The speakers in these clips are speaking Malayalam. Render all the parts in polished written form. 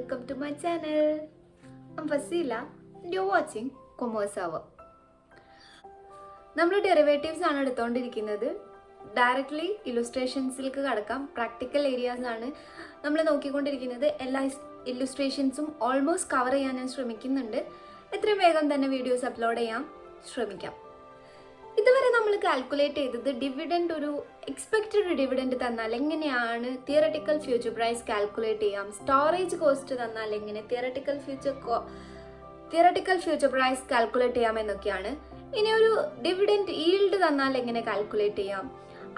welcome to my channel. I'm Vasila and you're watching Commerce Hour. നമ്മൾ ഡെറിവേറ്റീവ്സ് ആണ് എടുത്തുകൊണ്ടിരിക്കുന്നത്. ഡയറക്റ്റ്ലി ഇല്ലുസ്ട്രേഷൻസിലേക്ക് കടക്കാം. പ്രാക്ടിക്കൽ ഏരിയാസ് ആണ് നമ്മൾ നോക്കിക്കൊണ്ടിരിക്കുന്നത്. എല്ലാ ഇല്ലുസ്ട്രേഷൻസും ഓൾമോസ്റ്റ് കവർ ചെയ്യാൻ ഞാൻ ശ്രമിക്കുന്നുണ്ട്. എത്രയും വേഗം തന്നെ വീഡിയോസ് അപ്ലോഡ് ചെയ്യാൻ ശ്രമിക്കാം. ഇതുവരെ നമ്മൾ കാൽക്കുലേറ്റ് ചെയ്തത് ഡിവിഡൻഡ്, ഒരു എക്സ്പെക്റ്റഡ് ഡിവിഡൻഡ് തന്നാൽ എങ്ങനെയാണ് തിയററ്റിക്കൽ ഫ്യൂച്ചർ പ്രൈസ് കാൽക്കുലേറ്റ് ചെയ്യാം, സ്റ്റോറേജ് കോസ്റ്റ് തന്നാൽ എങ്ങനെ തിയററ്റിക്കൽ ഫ്യൂച്ചർ പ്രൈസ് കാൽക്കുലേറ്റ് ചെയ്യാം എന്നൊക്കെയാണ്. ഇനി ഒരു ഡിവിഡൻഡ് ഈൽഡ് തന്നാൽ എങ്ങനെ കാൽക്കുലേറ്റ് ചെയ്യാം,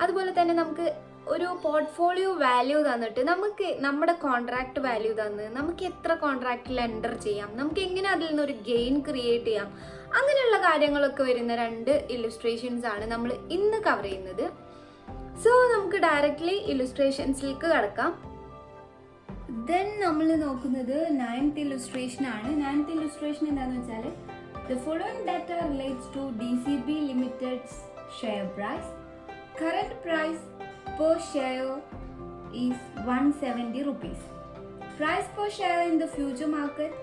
അതുപോലെ തന്നെ നമുക്ക് ഒരു പോർട്ട്ഫോളിയോ വാല്യൂ തന്നിട്ട് നമുക്ക് നമ്മുടെ കോൺട്രാക്ട് വാല്യൂ തന്ന് നമുക്ക് എത്ര കോൺട്രാക്റ്റിൽ എൻ്റർ ചെയ്യാം, നമുക്ക് എങ്ങനെ അതിൽ നിന്നൊരു ഗെയിൻ ക്രിയേറ്റ് ചെയ്യാം, അങ്ങനെയുള്ള കാര്യങ്ങളൊക്കെ വരുന്ന രണ്ട് ഇല്ലുസ്ട്രേഷൻസ് ആണ് നമ്മൾ ഇന്ന് കവർ ചെയ്യുന്നത്. സോ നമുക്ക് ഡയറക്റ്റ്ലി ഇല്ലുസ്ട്രേഷൻസിലേക്ക് കടക്കാം. ദെൻ നമ്മൾ നോക്കുന്നത് 9th ഇല്ലുസ്ട്രേഷൻ ആണ്. 9th ഇല്ലുസ്ട്രേഷൻ എന്താണെന്ന് വെച്ചാൽ the following data relates to DCB Limited's share price. Current price per share is 170 rupees. Price per share in the future market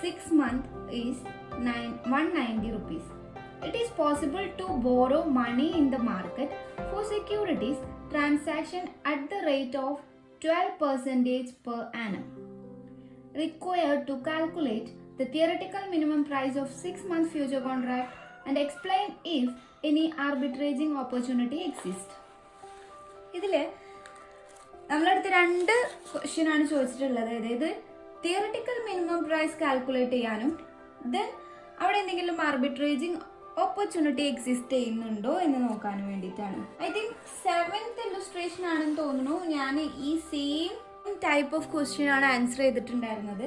6 month is 190 rupees. It is possible to borrow money in the market for securities transaction at the rate of 12% per annum. Required to calculate the theoretical minimum price of 6-month future contract and explain if any arbitraging opportunity exists. ഇതിൽ നമ്മളടുത്ത് രണ്ട് ക്വസ്റ്റ്യൻ ആണ് ചോദിച്ചിട്ടുള്ളത്. അതായത് തിയററ്റിക്കൽ മിനിമം പ്രൈസ് കാൽക്കുലേറ്റ് ചെയ്യാനും ദെൻ അവിടെ എന്തെങ്കിലും ആർബിട്രേജിങ് ഓപ്പർച്യൂണിറ്റി എക്സിസ്റ്റ് ചെയ്യുന്നുണ്ടോ എന്ന് നോക്കാനും വേണ്ടിയിട്ടാണ്. ഐ തിങ്ക് 7th ഇല്ലുസ്ട്രേഷൻ ആണെന്ന് തോന്നുന്നു. ഞാൻ ഈ സെയിം ടൈപ്പ് ഓഫ് ക്വസ്റ്റ്യൻ ആണ് ആൻസർ ചെയ്തിട്ടുണ്ടായിരുന്നത്.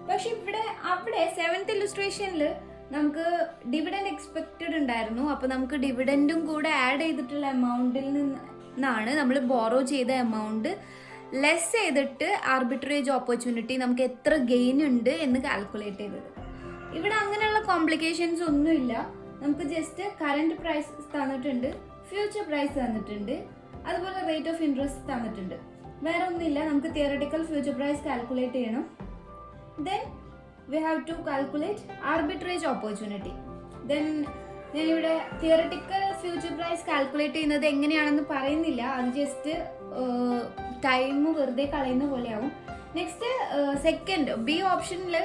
പക്ഷെ അവിടെ 7th ഇല്ലുസ്ട്രേഷനിൽ നമുക്ക് ഡിവിഡൻഡ് എക്സ്പെക്റ്റഡ് ഉണ്ടായിരുന്നു. അപ്പോൾ നമുക്ക് ഡിവിഡൻഡും കൂടെ ആഡ് ചെയ്തിട്ടുള്ള എമൗണ്ടിൽ നിന്നാണ് നമ്മൾ ബോറോ ചെയ്ത എമൗണ്ട് ലെസ് ചെയ്തിട്ട് ആർബിട്രേജ് ഓപ്പർച്യൂണിറ്റി നമുക്ക് എത്ര ഗെയിൻ ഉണ്ട് എന്ന് കാൽക്കുലേറ്റ് ചെയ്തത്. ഇവിടെ അങ്ങനെയുള്ള കോംപ്ലിക്കേഷൻസ് ഒന്നുമില്ല. നമുക്ക് ജസ്റ്റ് കറണ്ട് പ്രൈസ് തന്നിട്ടുണ്ട്, ഫ്യൂച്ചർ പ്രൈസ് തന്നിട്ടുണ്ട്, അതുപോലെ റേറ്റ് ഓഫ് ഇൻട്രസ്റ്റ് തന്നിട്ടുണ്ട്. വേറെ ഒന്നുമില്ല. നമുക്ക് തിയററ്റിക്കൽ ഫ്യൂച്ചർ പ്രൈസ് കാൽക്കുലേറ്റ് ചെയ്യണം. Then we have to calculate arbitrage opportunity. Then ഞാനിവിടെ തിയററ്റിക്കൽ ഫ്യൂച്ചർ പ്രൈസ് കാൽക്കുലേറ്റ് ചെയ്യുന്നത് എങ്ങനെയാണെന്ന് പറയുന്നില്ല. അത് ജസ്റ്റ് ടൈം വെറുതെ കളയുന്ന പോലെയാവും. നെക്സ്റ്റ് സെക്കൻഡ് ബി ഓപ്ഷനിൽ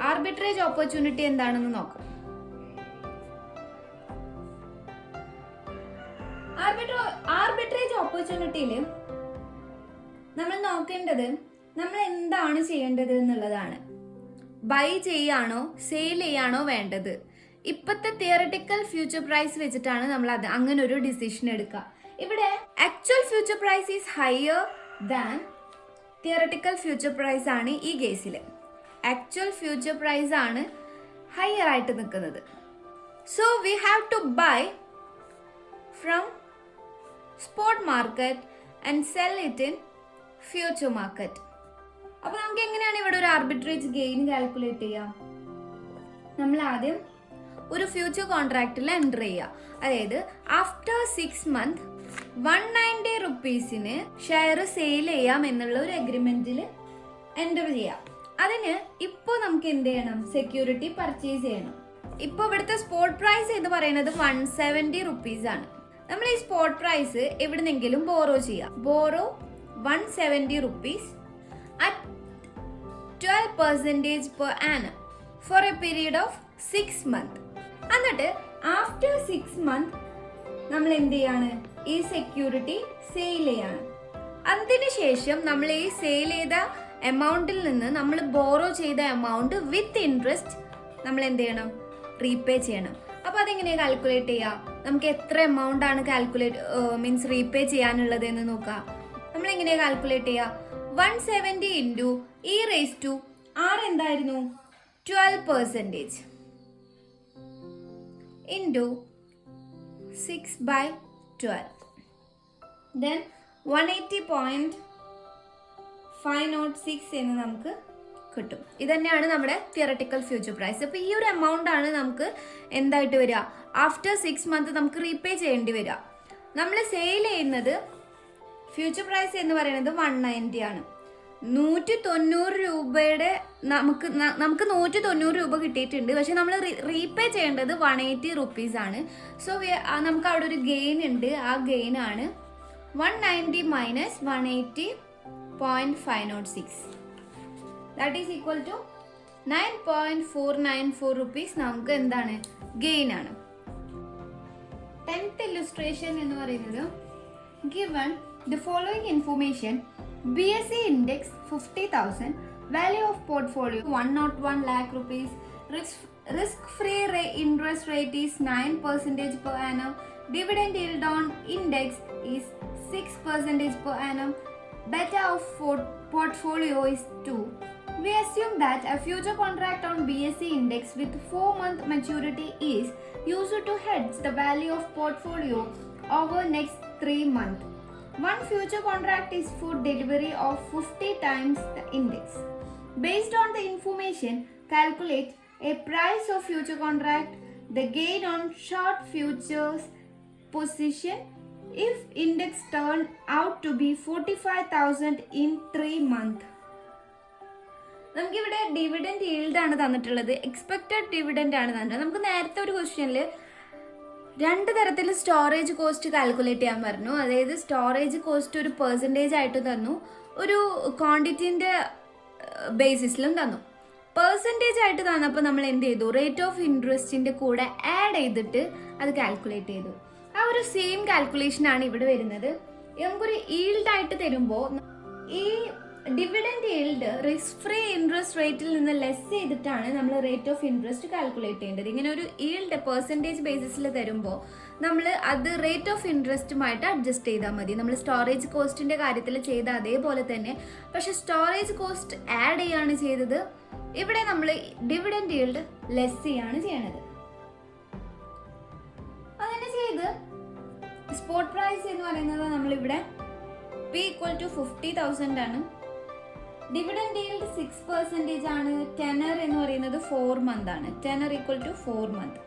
ആർബിട്രേജ് ഓപ്പർച്യൂണിറ്റി എന്താണെന്ന് നോക്കാം. ആർബിട്രേജ് ഓപ്പർച്യൂണിറ്റിയിൽ നമ്മൾ നോക്കേണ്ടത് നമ്മൾ എന്താണ് ചെയ്യേണ്ടത് എന്നുള്ളതാണ്. ബൈ ചെയ്യാണോ സെയിൽ ചെയ്യാണോ വേണ്ടത്. ഇപ്പോഴത്തെ തിയററ്റിക്കൽ ഫ്യൂച്ചർ പ്രൈസ് വെച്ചിട്ടാണ് നമ്മൾ അത് അങ്ങനെ ഒരു ഡിസിഷൻ എടുക്കുക. ഇവിടെ actual future price is higher than theoretical future price ആണ്. ഈ കേസിൽ ആക്ച്വൽ ഫ്യൂച്ചർ പ്രൈസ് ആണ് ഹയർ ആയിട്ട് നിൽക്കുന്നത്. So we have to buy from spot market and sell it in future market. അപ്പോൾ നമുക്ക് എങ്ങനെയാണ് ഇവിടെ ഒരു ആർബിട്രേജ് ഗെയിൻ കാൽക്കുലേറ്റ് ചെയ്യാം? നമ്മൾ ആദ്യം ഒരു ഫ്യൂച്ചർ കോൺട്രാക്റ്റിൽ എൻ്റർ ചെയ്യുക. അതായത് ആഫ്റ്റർ 6 months 190 റുപ്പീസിന് ഷെയർ സെയിൽ ചെയ്യാം എന്നുള്ള ഒരു അഗ്രിമെന്റിൽ എൻ്റർ ചെയ്യാം. അതിന് ഇപ്പോൾ നമുക്ക് എന്ത് ചെയ്യണം? സെക്യൂരിറ്റി പർച്ചേസ് ചെയ്യണം. ഇപ്പോൾ ഇവിടുത്തെ സ്പോട്ട് പ്രൈസ് എന്ന് പറയുന്നത് 170 റുപ്പീസ് ആണ്. നമ്മൾ ഈ സ്പോട്ട് പ്രൈസ് എവിടുന്നെങ്കിലും ബോറോ ചെയ്യാം. Borrow 170 rupees at 12% per annum for a period of 6 months. എന്നിട്ട് ആഫ്റ്റർ 6 months നമ്മൾ എന്ത് ചെയ്യാണ്? ഈ സെക്യൂരിറ്റി സെയിൽ ചെയ്യാണ്. അതിനുശേഷം നമ്മൾ ഈ സെയിൽ ചെയ്ത എമൗണ്ടിൽ നിന്ന് നമ്മൾ ബോറോ ചെയ്ത എമൗണ്ട് വിത്ത് ഇൻട്രസ്റ്റ് നമ്മൾ എന്ത് ചെയ്യണം? റീപേ ചെയ്യണം. അപ്പോൾ അതെങ്ങനെയാണ് കാൽക്കുലേറ്റ് ചെയ്യുക? നമുക്ക് എത്ര എമൗണ്ട് ആണ് മീൻസ് റീപേ ചെയ്യാനുള്ളത് എന്ന് നോക്കാം. നമ്മൾ എങ്ങനെയാണ് കാൽക്കുലേറ്റ് ചെയ്യുക? 170 into e raise to r എന്തായിരുന്നു? 12% ഇൻറ്റു 6/12. ദെൻ 180.506 എന്ന് നമുക്ക് കിട്ടും. ഇതന്നെയാണ് നമ്മുടെ തിയററ്റിക്കൽ ഫ്യൂച്ചർ പ്രൈസ്. അപ്പോൾ ഈ ഒരു എമൗണ്ട് ആണ് നമുക്ക് എന്തായിട്ട് വരിക? ആഫ്റ്റർ 6 months നമുക്ക് റീപേ ചെയ്യേണ്ടി വരിക. നമ്മൾ സെയിൽ ചെയ്യുന്നത് ഫ്യൂച്ചർ പ്രൈസ് എന്ന് പറയുന്നത് 190 ആണ്. 190 രൂപയുടെ നമുക്ക് 190 രൂപ കിട്ടിയിട്ടുണ്ട്. പക്ഷെ നമ്മൾ റീപേ ചെയ്യേണ്ടത് 180 റുപ്പീസ് ആണ്. സോ നമുക്ക് അവിടെ ഒരു ഗെയിൻ ഉണ്ട്. ആ ഗെയിൻ ആണ് 190 minus 180.506. That is equal to 9.494 rupees നമുക്ക് എന്താണ് ഗെയിൻ ആണ്. 10th illustration എന്ന് പറയുന്നത് given the following information, BSE index 50,000, value of portfolio 101 lakh rupees, risk-free interest rate is 9% per annum, dividend yield on index is 6% per annum, beta of portfolio is 2. We assume that a future contract on BSE index with 4-month maturity is used to hedge the value of portfolio over next 3 months. One future contract is for delivery of 50 times the index. Based on the information, calculate a price of future contract, the gain on short futures position if index turned out to be 45,000 in 3 months. നമുക്കിവിടെ ഡിവിഡൻഡ് ഈൽഡ് ആണ് തന്നിട്ടുള്ളത്, എക്സ്പെക്റ്റഡ് ഡിവിഡൻഡ് ആണ് തന്നിട്ടുള്ളത്. നമുക്ക് നേരത്തെ ഒരു ക്വസ്റ്റ്യനിൽ 2 തരത്തിൽ സ്റ്റോറേജ് കോസ്റ്റ് കാൽക്കുലേറ്റ് ചെയ്യാൻ പറഞ്ഞു. അതായത് സ്റ്റോറേജ് കോസ്റ്റ് ഒരു പെർസെൻറ്റേജ് ആയിട്ട് തന്നു, ഒരു ക്വാണ്ടിറ്റീൻ്റെ ബേസിസിലും തന്നു. പെർസെൻറ്റേജ് ആയിട്ട് തന്നപ്പോൾ നമ്മൾ എന്ത് ചെയ്തു, റേറ്റ് ഓഫ് ഇൻട്രസ്റ്റിൻ്റെ കൂടെ ആഡ് ചെയ്തിട്ട് അത് കാൽക്കുലേറ്റ് ചെയ്തു. ആ ഒരു സെയിം കാൽക്കുലേഷനാണ് ഇവിടെ വരുന്നത്. നമുക്കൊരു ഈൽഡായിട്ട് തരുമ്പോൾ ഈ dividend yield risk free interest റേറ്റിൽ നിന്ന് ലെസ് ചെയ്തിട്ടാണ് നമ്മൾ റേറ്റ് ഓഫ് ഇൻട്രസ്റ്റ് കാൽക്കുലേറ്റ് ചെയ്യേണ്ടത്. ഇങ്ങനെ ഒരു ഈൽഡ് പെർസെൻറ്റേജ് ബേസിസിൽ തരുമ്പോൾ നമ്മൾ അത് റേറ്റ് ഓഫ് ഇൻട്രസ്റ്റുമായിട്ട് അഡ്ജസ്റ്റ് ചെയ്താൽ മതി. നമ്മൾ സ്റ്റോറേജ് കോസ്റ്റിൻ്റെ കാര്യത്തിൽ ചെയ്ത അതേപോലെ തന്നെ. പക്ഷെ സ്റ്റോറേജ് കോസ്റ്റ് ആഡ് ചെയ്യാണ് ചെയ്തത്. ഇവിടെ നമ്മൾ ഡിവിഡൻഡ് ഈൽഡ് ലെസ് ചെയ്യാണ് ചെയ്യണത്. അങ്ങനെ ചെയ്ത് സ്പോട്ട് പ്രൈസ് എന്ന് പറയുന്നത് നമ്മളിവിടെ P = 50,000 ആണ്. ഡിവിഡൻഡ് ഈൽഡ് 6% ആണ്. ടെനർ എന്ന് പറയുന്നത് 4 months ആണ്. Tenor = 4 months.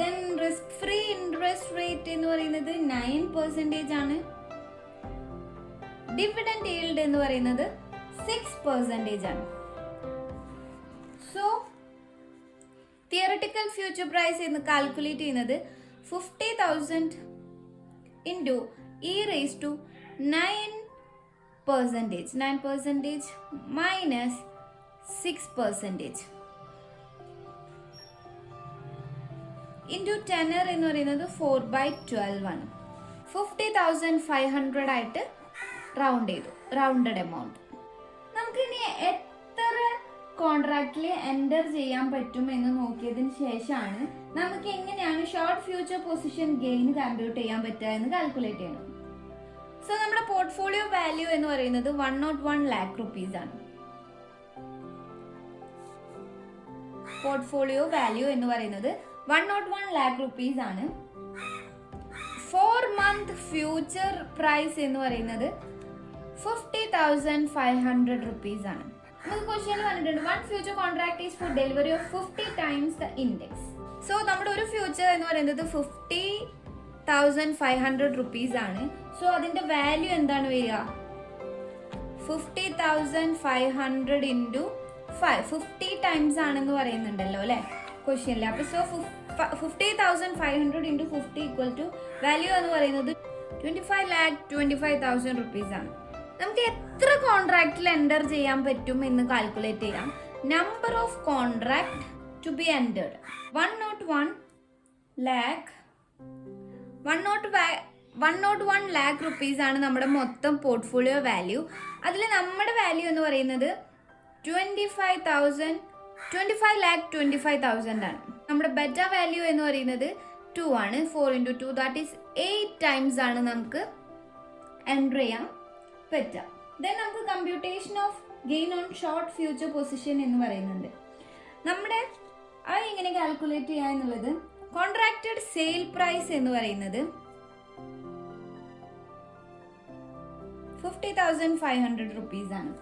Then risk free interest rate എന്ന് പറയുന്നത് 9% ആണ്. ഡിവിഡൻഡ് ഈൽഡ് എന്ന് പറയുന്നത് 6% ആണ്. സോ തിയറട്ടിക്കൽ ഫ്യൂച്ചർ പ്രൈസ് എന്ന് കാൽക്കുലേറ്റ് ചെയ്യുന്നത് 50,000 into e⁻⁹ 9% minus 6% into tenor എന്ന് പറയുന്നത് 4/12 ആണ്. 50,500 ആയിട്ട് റൗണ്ട് ചെയ്തു, റൗണ്ടഡ് എമൗണ്ട്. നമുക്കിനി എത്ര കോൺട്രാക്റ്റിൽ എൻ്റർ ചെയ്യാൻ പറ്റും എന്ന് നോക്കിയതിന് ശേഷമാണ് നമുക്ക് എങ്ങനെയാണ് short future position gain compute ചെയ്യാൻ പറ്റുക എന്ന് കാൽക്കുലേറ്റ് ചെയ്യണം. സോ നമ്മുടെ പോർട്ട്ഫോളിയോ വാല്യൂ എന്ന് പറയുന്നത് 101 lakh rupees ആണ്. പോർട്ട്ഫോളിയോ വാല്യൂ എന്ന് പറയുന്നത് 101 lakh rupees ആണ്. 4-month ഫ്യൂച്ചർ പ്രൈസ് എന്ന് പറയുന്നത് 50,500 rupees ആണ്. നമുക്ക് ക്വസ്റ്റ്യൻ പറഞ്ഞിട്ടുണ്ട് one future contract is four delivery of 50 times the index. So നമ്മുടെ ഒരു ഫ്യൂച്ചർ എന്ന് പറയുന്നത് 50,500 rupees ആണ്. സോ അതിന്റെ വാല്യൂ എന്താണ് വരിക? 50,500 ഇൻറ്റു 5, 50 times ആണെന്ന് പറയുന്നുണ്ടല്ലോ അല്ലേ ക്വസ്റ്റ്യനിൽ. അപ്പൊ so 50,500 into 50 equal to value എന്ന് പറയുന്നത് 25,25,000 rupees ആണ്. നമുക്ക് എത്ര കോൺട്രാക്റ്റിൽ എൻ്റർ ചെയ്യാൻ പറ്റും എന്ന് കാൽക്കുലേറ്റ് ചെയ്യാം. Number of contract to be entered 101 lakh rupees ആണ് നമ്മുടെ മൊത്തം പോർട്ട്ഫോളിയോ വാല്യൂ. അതിൽ നമ്മുടെ വാല്യൂ എന്ന് പറയുന്നത് 25,25,000 ആണ്. നമ്മുടെ ബെറ്റ വാല്യൂ എന്ന് പറയുന്നത് 2 ആണ്. 4 × 2 ദാറ്റ് ഈസ് 8 times ആണ് നമുക്ക് എൻ്റർ ചെയ്യാൻ പറ്റുക. ദെൻ നമുക്ക് computation of gain on short future position എന്ന് പറയുന്നുണ്ട്. നമ്മുടെ അത് എങ്ങനെ കാൽക്കുലേറ്റ് ചെയ്യുക എന്നുള്ളത് കോൺട്രാക്റ്റഡ് സെയിൽ പ്രൈസ് എന്ന് പറയുന്നത് 50,500 rupees ആണ്.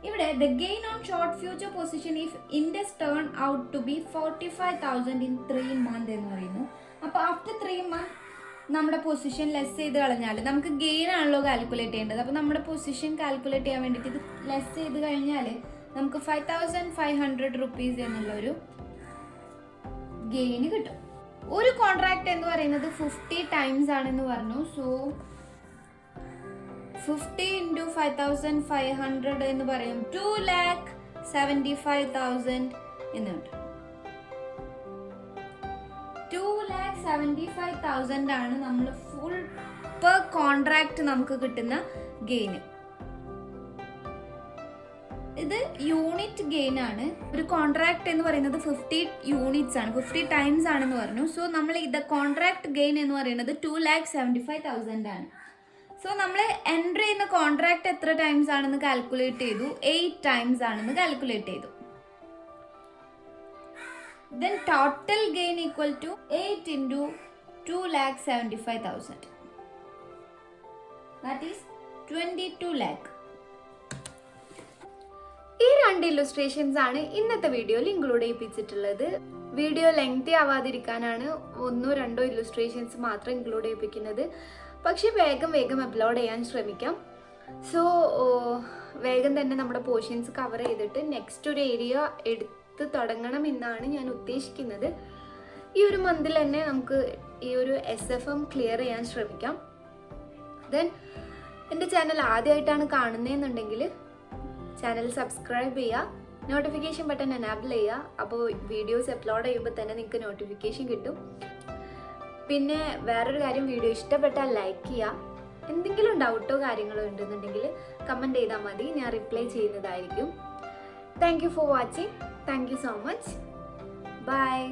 ഇവിടെ the gain on short future position if index turn out to be 45,000 in 3 months എന്ന് പറയുന്നു. അപ്പോൾ ആഫ്റ്റർ 3 months നമ്മുടെ പൊസിഷൻ ലെസ് ചെയ്ത് കളഞ്ഞാൽ നമുക്ക് ഗെയിൻ ആണല്ലോ കാൽക്കുലേറ്റ് ചെയ്യേണ്ടത്. അപ്പോൾ നമ്മുടെ പൊസിഷൻ കാൽക്കുലേറ്റ് ചെയ്യാൻ വേണ്ടിയിട്ട് ഇത് ലെസ് ചെയ്ത് കഴിഞ്ഞാൽ നമുക്ക് 5500 റുപ്പീസ് എന്നുള്ളൊരു ഗെയിന് കിട്ടും. ഒരു കോൺട്രാക്ട് എന്ന് പറയുന്നത് 50 ടൈംസ് ആണെന്ന് പറഞ്ഞു. സോ 50 × 5500 എന്ന് പറയും 2,75,000 എന്ന് കിട്ടും. 2,75,000 ആണ് നമ്മൾ ഫുൾ പെർ കോൺട്രാക്ട് നമുക്ക് കിട്ടുന്ന ഗെയിന്. ഇത് യൂണിറ്റ് ഗെയിൻ ആണ്. ഒരു കോൺട്രാക്ട് എന്ന് പറയുന്നത് 50 യൂണിറ്റ്സ് ആണ്, 50 ടൈംസ് ആണെന്ന് പറഞ്ഞു. സോ നമ്മൾ ഇത് കോൺട്രാക്ട് ഗെയിൻ എന്ന് പറയുന്നത് 2,75,000 ആണ്. സോ നമ്മൾ എൻട്രി ചെയ്യുന്ന കോൺട്രാക്ട് എത്ര ടൈംസ് ആണെന്ന് കാൽക്കുലേറ്റ് ചെയ്തു, 8 ടൈംസ് ആണെന്ന് കാൽക്കുലേറ്റ് ചെയ്തു. Then total gain equal to 8 into 2,75,000. That is 22 lakh. ഈ 2 ഇല്ലുസ്ട്രേഷൻസ് ആണ് ഇന്നത്തെ വീഡിയോയിൽ ഇൻക്ലൂഡ് ചെയ്യിപ്പിച്ചിട്ടുള്ളത്. വീഡിയോ ലെങ്തി ആവാതിരിക്കാനാണ് 1-2 ഇല്ലുസ്ട്രേഷൻസ് മാത്രം ഇൻക്ലൂഡ് ചെയ്യിപ്പിക്കുന്നത്. പക്ഷെ വേഗം അപ്ലോഡ് ചെയ്യാൻ ശ്രമിക്കാം. സോ വേഗം തന്നെ നമ്മുടെ പോർഷൻസ് കവർ ചെയ്തിട്ട് നെക്സ്റ്റ് ഒരു ഏരിയ എടുത്ത് തുടങ്ങണം എന്നാണ് ഞാൻ ഉദ്ദേശിക്കുന്നത്. ഈ ഒരു മന്തിൽ തന്നെ നമുക്ക് ഈ ഒരു SFM ക്ലിയർ ചെയ്യാൻ ശ്രമിക്കാം. ദെൻ എൻ്റെ ചാനൽ ആദ്യമായിട്ടാണ് കാണുന്നതെന്നുണ്ടെങ്കിൽ ചാനൽ സബ്സ്ക്രൈബ് ചെയ്യുക, നോട്ടിഫിക്കേഷൻ ബട്ടൺ എനാബിൾ ചെയ്യുക. അപ്പോൾ വീഡിയോസ് അപ്ലോഡ് ചെയ്യുമ്പോൾ തന്നെ നിങ്ങൾക്ക് നോട്ടിഫിക്കേഷൻ കിട്ടും. പിന്നെ വേറൊരു കാര്യം, വീഡിയോ ഇഷ്ടപ്പെട്ടാൽ ലൈക്ക് ചെയ്യുക. എന്തെങ്കിലും ഡൗട്ടോ കാര്യങ്ങളോ ഉണ്ടെന്നുണ്ടെങ്കിൽ കമൻറ്റ് ചെയ്താൽ മതി, ഞാൻ റിപ്ലൈ ചെയ്യുന്നതായിരിക്കും. Thank you for watching. Thank you so much. Bye.